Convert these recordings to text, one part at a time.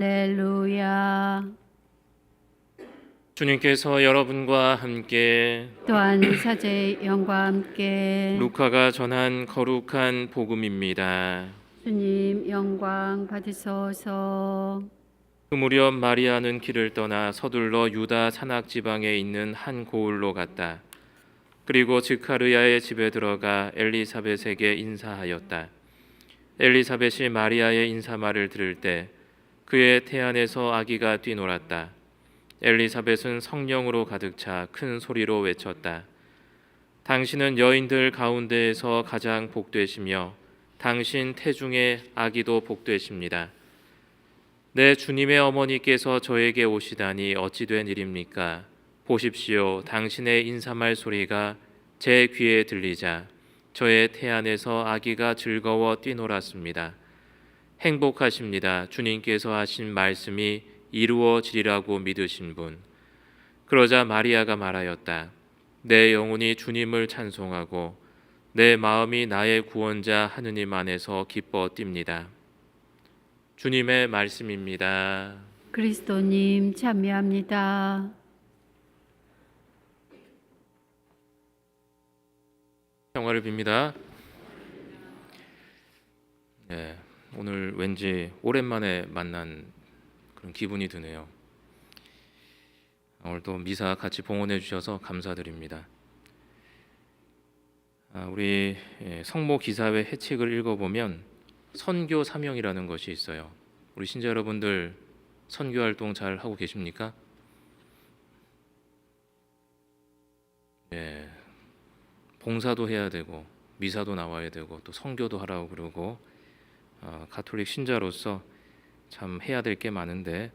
할렐루야. 주님께서 여러분과 함께 또한 사제의 영과 함께 루카가 전한 거룩한 복음입니다. 주님 영광 받으소서. 그 무렵 마리아는 길을 떠나 서둘러 유다 산악 지방에 있는 한 고을로 갔다. 그리고 지카르야의 집에 들어가 엘리사벳에게 인사하였다. 엘리사벳이 마리아의 인사말을 들을 때 그의 태안에서 아기가 뛰놀았다. 엘리사벳은 성령으로 가득 차 큰 소리로 외쳤다. 당신은 여인들 가운데에서 가장 복되시며 당신 태중의 아기도 복되십니다. 내 주님의 어머니께서 저에게 오시다니 어찌 된 일입니까? 보십시오. 당신의 인사말 소리가 제 귀에 들리자 저의 태안에서 아기가 즐거워 뛰놀았습니다. 행복하십니다. 주님께서 하신 말씀이 이루어지리라고 믿으신 분. 그러자 마리아가 말하였다. 내 영혼이 주님을 찬송하고 내 마음이 나의 구원자 하느님 안에서 기뻐 뜁니다. 주님의 말씀입니다. 그리스도님 참여합니다. 평화를 빕니다. 네, 오늘 왠지 오랜만에 만난 그런 기분이 드네요. 오늘도 미사 같이 봉헌해 주셔서 감사드립니다. 우리 성모 기사회 해책을 읽어보면 선교 사명이라는 것이 있어요. 우리 신자 여러분들 선교 활동 잘 하고 계십니까? 네, 봉사도 해야 되고 미사도 나와야 되고 또 선교도 하라고 그러고 가톨릭 신자로서 참 해야 될 게 많은데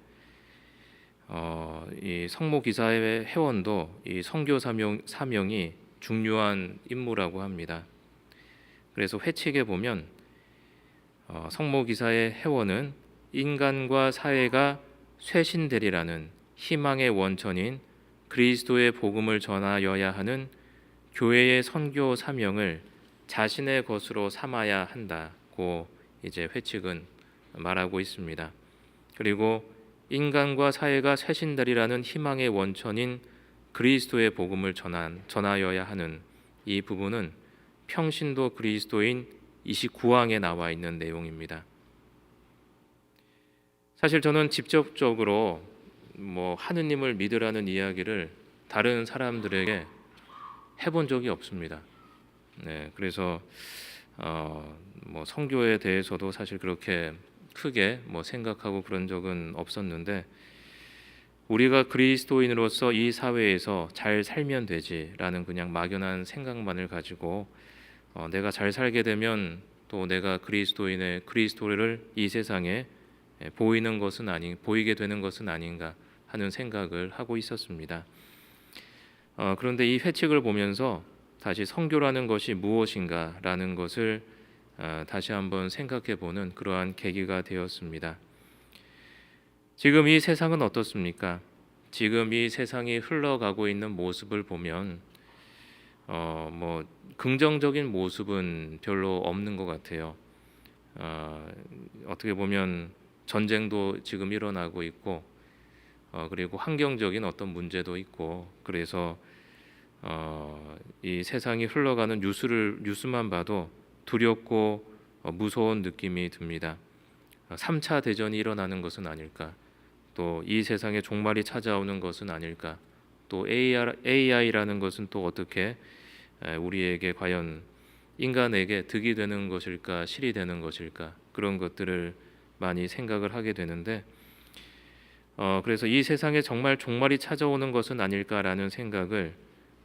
이 성모 기사회 회원도 이 선교 사명이 중요한 임무라고 합니다. 그래서 회칙에 보면 성모 기사의 회원은 인간과 사회가 쇄신되리라는 희망의 원천인 그리스도의 복음을 전하여야 하는 교회의 선교 사명을 자신의 것으로 삼아야 한다고 이제 회칙은 말하고 있습니다. 그리고 인간과 사회가 쇄신되리라는 희망의 원천인 그리스도의 복음을 전하여야 하는 이 부분은 평신도 그리스도인 29항에 나와 있는 내용입니다. 사실 저는 직접적으로 하느님을 믿으라는 이야기를 다른 사람들에게 해본 적이 없습니다. 네, 그래서 선교에 대해서도 사실 그렇게 크게 생각하고 그런 적은 없었는데 우리가 그리스도인으로서 이 사회에서 잘 살면 되지라는 그냥 막연한 생각만을 가지고 내가 잘 살게 되면 또 내가 그리스도를 이 세상에 보이게 되는 것은 아닌가 하는 생각을 하고 있었습니다. 그런데 이 회칙을 보면서 다시 선교라는 것이 무엇인가라는 것을 다시 한번 생각해보는 그러한 계기가 되었습니다. 지금 이 세상은 어떻습니까? 지금 이 세상이 흘러가고 있는 모습을 보면 긍정적인 모습은 별로 없는 것 같아요. 어떻게 보면 전쟁도 지금 일어나고 있고 그리고 환경적인 어떤 문제도 있고 그래서 이 세상이 흘러가는 뉴스만 봐도 두렵고 무서운 느낌이 듭니다. 3차 대전이 일어나는 것은 아닐까? 또 이 세상에 종말이 찾아오는 것은 아닐까? 또 AI라는 것은 또 어떻게 우리에게 과연 인간에게 득이 되는 것일까, 실이 되는 것일까? 그런 것들을 많이 생각을 하게 되는데 그래서 이 세상에 정말 종말이 찾아오는 것은 아닐까라는 생각을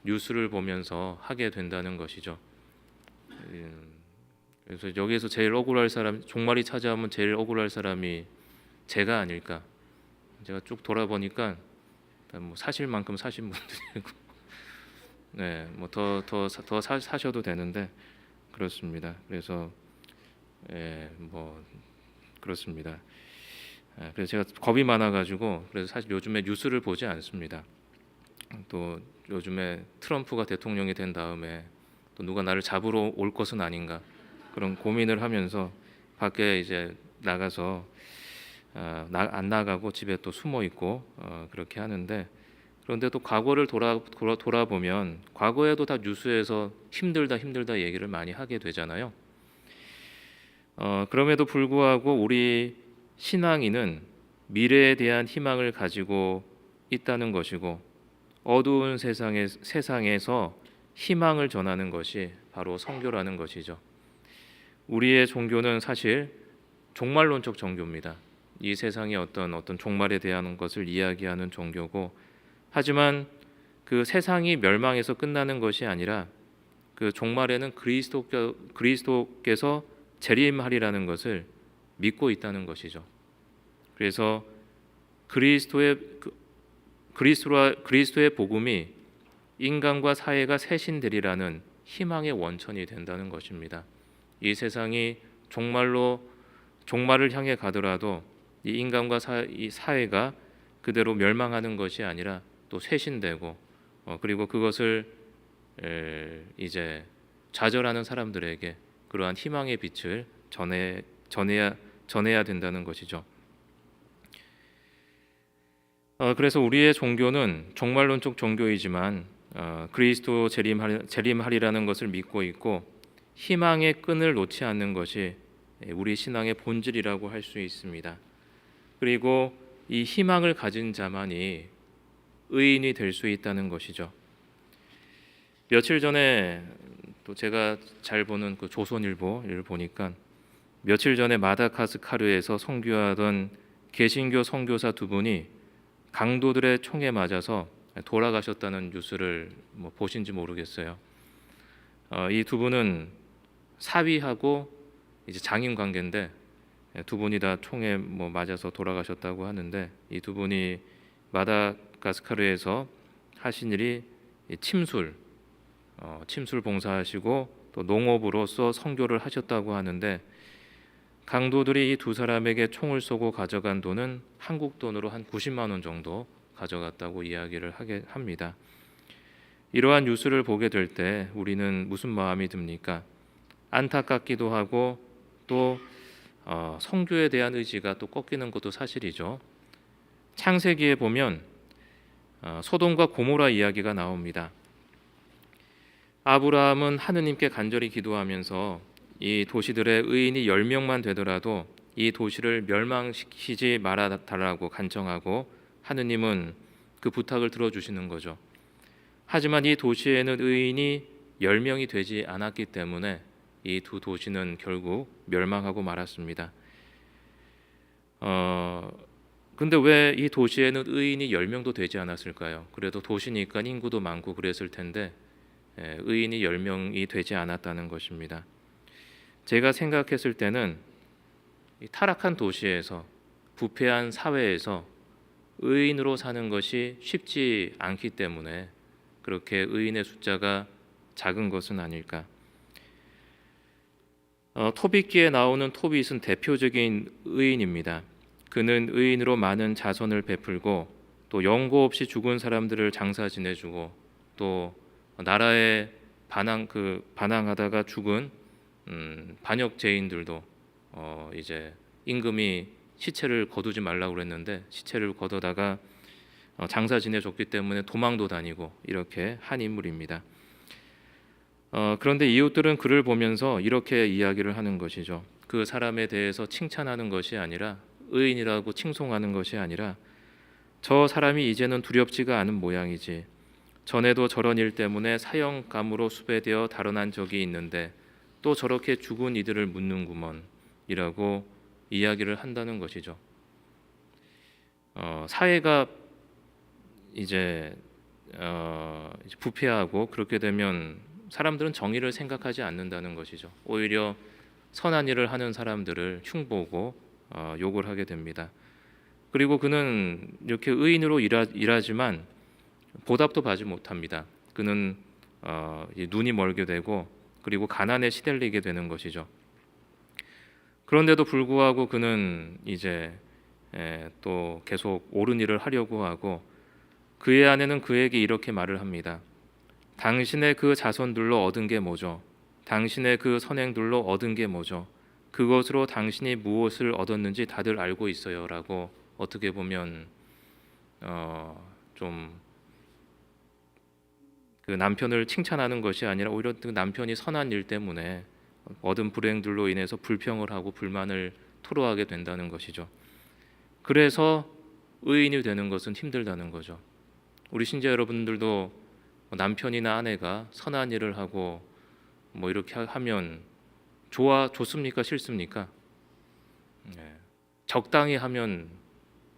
뉴스를 보면서 하게 된다는 것이죠. 그래서 여기에서 제일 억울할 사람, 종말이 찾아오면 제일 억울할 사람이 제가 아닐까. 제가 쭉 돌아보니까 사실 만큼 사신 분들이고, 네, 더 사셔도 되는데 그렇습니다. 그래서 그렇습니다. 그래서 제가 겁이 많아가지고 그래서 사실 요즘에 뉴스를 보지 않습니다. 또 요즘에 트럼프가 대통령이 된 다음에 또 누가 나를 잡으러 올 것은 아닌가 그런 고민을 하면서 밖에 이제 나가서 안 나가고 집에 또 숨어 있고 그렇게 하는데, 그런데 또 과거를 돌아보면 과거에도 다 뉴스에서 힘들다 얘기를 많이 하게 되잖아요. 그럼에도 불구하고 우리 신앙인은 미래에 대한 희망을 가지고 있다는 것이고, 어두운 세상에서 희망을 전하는 것이 바로 선교라는 것이죠. 우리의 종교는 사실 종말론적 종교입니다. 이 세상의 어떤 종말에 대한 것을 이야기하는 종교고, 하지만 그 세상이 멸망해서 끝나는 것이 아니라 그 종말에는 그리스도께서 재림하리라는 것을 믿고 있다는 것이죠. 그래서 그리스도의 복음이 인간과 사회가 쇄신되리라는 희망의 원천이 된다는 것입니다. 이 세상이 종말을 향해 가더라도 이 인간과 이 사회가 그대로 멸망하는 것이 아니라 또 쇄신되고, 그리고 그것을 이제 좌절하는 사람들에게 그러한 희망의 빛을 전해야 된다는 것이죠. 그래서 우리의 종교는 종말론적 종교이지만 그리스도 재림하리라는 것을 믿고 있고, 희망의 끈을 놓지 않는 것이 우리 신앙의 본질이라고 할 수 있습니다. 그리고 이 희망을 가진 자만이 의인이 될 수 있다는 것이죠. 며칠 전에 또 제가 잘 보는 그 조선일보를 보니까, 며칠 전에 마다가스카르에서 선교하던 개신교 선교사 두 분이 강도들의 총에 맞아서 돌아가셨다는 뉴스를 보신지 모르겠어요. 이 두 분은 사위하고 이제 장인 관계인데, 두 분이 다 총에 맞아서 돌아가셨다고 하는데, 이 두 분이 마다가스카르에서 하신 일이 침술 봉사하시고 또 농업으로서 선교를 하셨다고 하는데, 강도들이 이 두 사람에게 총을 쏘고 가져간 돈은 한국 돈으로 한 90만 원 정도 가져갔다고 이야기를 하게 합니다. 이러한 뉴스를 보게 될 때 우리는 무슨 마음이 듭니까? 안타깝기도 하고 또 선교에 대한 의지가 또 꺾이는 것도 사실이죠. 창세기에 보면 소돔과 고모라 이야기가 나옵니다. 아브라함은 하느님께 간절히 기도하면서 이 도시들의 의인이 10명만 되더라도 이 도시를 멸망시키지 말아달라고 간청하고, 하느님은 그 부탁을 들어주시는 거죠. 하지만 이 도시에는 의인이 10명이 되지 않았기 때문에 이 두 도시는 결국 멸망하고 말았습니다. 근데 왜 이 도시에는 의인이 10명도 되지 않았을까요? 그래도 도시니까 인구도 많고 그랬을 텐데 의인이 10명이 되지 않았다는 것입니다. 제가 생각했을 때는 이 타락한 도시에서, 부패한 사회에서 의인으로 사는 것이 쉽지 않기 때문에 그렇게 의인의 숫자가 작은 것은 아닐까. 토빗기에 나오는 토빗은 대표적인 의인입니다. 그는 의인으로 많은 자선을 베풀고 또 연고 없이 죽은 사람들을 장사 지내주고, 또 나라에 반항하다가 죽은 반역 죄인들도 이제 임금이 시체를 거두지 말라고 그랬는데 시체를 거두다가 장사 지내줬기 때문에 도망도 다니고 이렇게 한 인물입니다. 그런데 이웃들은 그를 보면서 이렇게 이야기를 하는 것이죠. 그 사람에 대해서 칭찬하는 것이 아니라, 의인이라고 칭송하는 것이 아니라, 저 사람이 이제는 두렵지가 않은 모양이지. 전에도 저런 일 때문에 사형감으로 수배되어 달아난 적이 있는데 또 저렇게 죽은 이들을 묻는구먼 이라고 이야기를 한다는 것이죠. 사회가 이제 부패하고 그렇게 되면 사람들은 정의를 생각하지 않는다는 것이죠. 오히려 선한 일을 하는 사람들을 흉보고 욕을 하게 됩니다. 그리고 그는 이렇게 의인으로 일하지만 보답도 받지 못합니다. 그는 눈이 멀게 되고 그리고 가난에 시달리게 되는 것이죠. 그런데도 불구하고 그는 이제 또 계속 옳은 일을 하려고 하고, 그의 아내는 그에게 이렇게 말을 합니다. 당신의 그 자손들로 얻은 게 뭐죠? 당신의 그 선행들로 얻은 게 뭐죠? 그것으로 당신이 무엇을 얻었는지 다들 알고 있어요라고 어떻게 보면 좀 그 남편을 칭찬하는 것이 아니라 오히려 그 남편이 선한 일 때문에 얻은 불행들로 인해서 불평을 하고 불만을 토로하게 된다는 것이죠. 그래서 의인이 되는 것은 힘들다는 거죠. 우리 신자 여러분들도 남편이나 아내가 선한 일을 하고 뭐 이렇게 하면 좋습니까? 싫습니까? 적당히 하면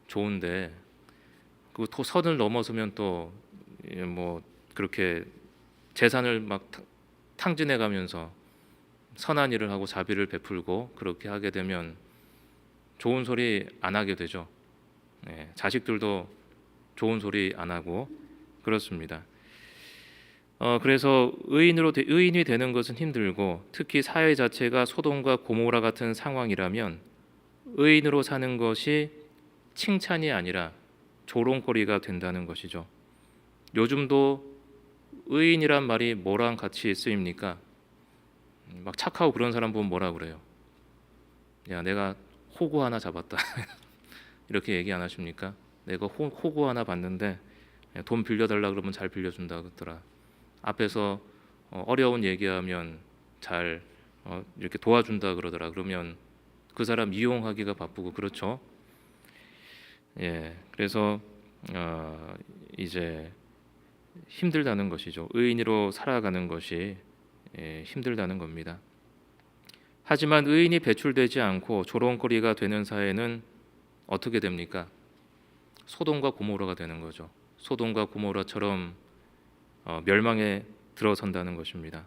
좋은데 그 선을 넘어서면 또 뭐 그렇게 재산을 막 탕진해 가면서 선한 일을 하고 자비를 베풀고 그렇게 하게 되면 좋은 소리 안 하게 되죠. 자식들도 좋은 소리 안 하고 그렇습니다. 그래서 의인이 되는 것은 힘들고 특히 사회 자체가 소돔과 고모라 같은 상황이라면 의인으로 사는 것이 칭찬이 아니라 조롱거리가 된다는 것이죠. 요즘도 의인이란 말이 뭐랑 같이 쓰입니까? 막 착하고 그런 사람 보면 뭐라 그래요? 야, 내가 호구 하나 잡았다. 이렇게 얘기 안 하십니까? 내가 호구 하나 봤는데 돈 빌려달라 그러면 잘 빌려준다 그러더라. 앞에서 어려운 얘기하면 잘 이렇게 도와준다 그러더라. 그러면 그 사람 이용하기가 바쁘고 그렇죠. 그래서 이제 힘들다는 것이죠. 의인으로 살아가는 것이 힘들다는 겁니다. 하지만 의인이 배출되지 않고 조롱거리가 되는 사회는 어떻게 됩니까? 소돔과 고모라가 되는 거죠. 소돔과 고모라처럼 멸망에 들어선다는 것입니다.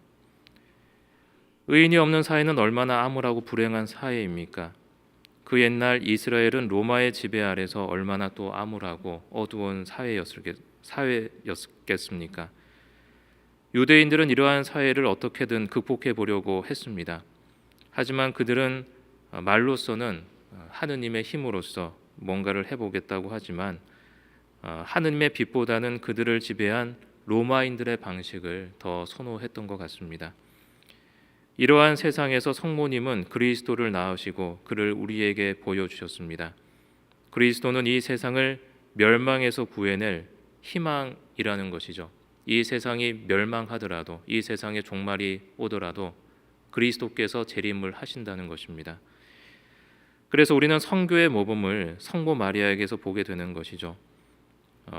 의인이 없는 사회는 얼마나 암울하고 불행한 사회입니까? 그 옛날 이스라엘은 로마의 지배 아래서 얼마나 또 암울하고 어두운 사회였겠습니까? 유대인들은 이러한 사회를 어떻게든 극복해 보려고 했습니다. 하지만 그들은 말로서는 하느님의 힘으로써 뭔가를 해보겠다고 하지만 하느님의 빛보다는 그들을 지배한 로마인들의 방식을 더 선호했던 것 같습니다. 이러한 세상에서 성모님은 그리스도를 낳으시고 그를 우리에게 보여주셨습니다. 그리스도는 이 세상을 멸망에서 구해낼 희망이라는 것이죠. 이 세상이 멸망하더라도 이 세상에 종말이 오더라도 그리스도께서 재림을 하신다는 것입니다. 그래서 우리는 성교의 모범을 성모 마리아에게서 보게 되는 것이죠.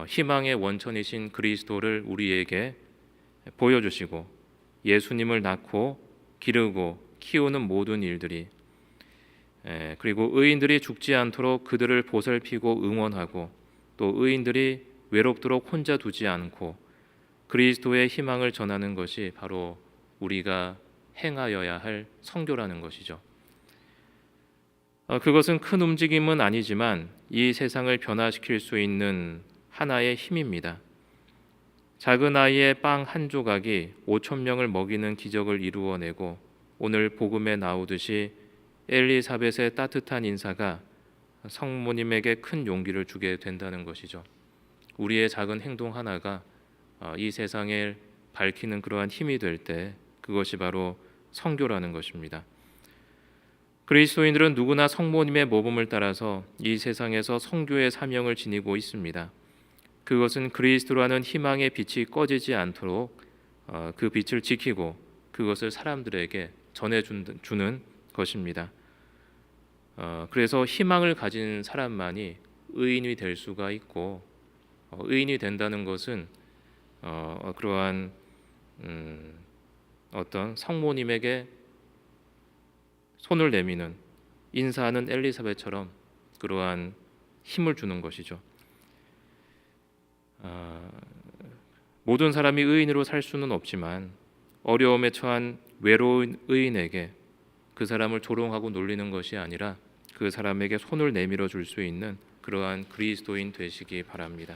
희망의 원천이신 그리스도를 우리에게 보여주시고 예수님을 낳고 기르고 키우는 모든 일들이 그리고 의인들이 죽지 않도록 그들을 보살피고 응원하고 또 의인들이 외롭도록 혼자 두지 않고 그리스도의 희망을 전하는 것이 바로 우리가 행하여야 할 성교라는 것이죠. 그것은 큰 움직임은 아니지만 이 세상을 변화시킬 수 있는 하나의 힘입니다. 작은 아이의 빵 한 조각이 5천 명을 먹이는 기적을 이루어내고 오늘 복음에 나오듯이 엘리사벳의 따뜻한 인사가 성모님에게 큰 용기를 주게 된다는 것이죠. 우리의 작은 행동 하나가 이 세상을 밝히는 그러한 힘이 될 때 그것이 바로 성교라는 것입니다. 그리스도인들은 누구나 성모님의 모범을 따라서 이 세상에서 성교의 사명을 지니고 있습니다. 그것은 그리스도라는 희망의 빛이 꺼지지 않도록 그 빛을 지키고 그것을 사람들에게 전해주는 것입니다. 그래서 희망을 가진 사람만이 의인이 될 수가 있고 의인이 된다는 것은 그러한 어떤 성모님에게 손을 내미는 인사하는 엘리사벳처럼 그러한 힘을 주는 것이죠. 모든 사람이 의인으로 살 수는 없지만 어려움에 처한 외로운 의인에게 그 사람을 조롱하고 놀리는 것이 아니라 그 사람에게 손을 내밀어 줄 수 있는 그러한 그리스도인 되시기 바랍니다.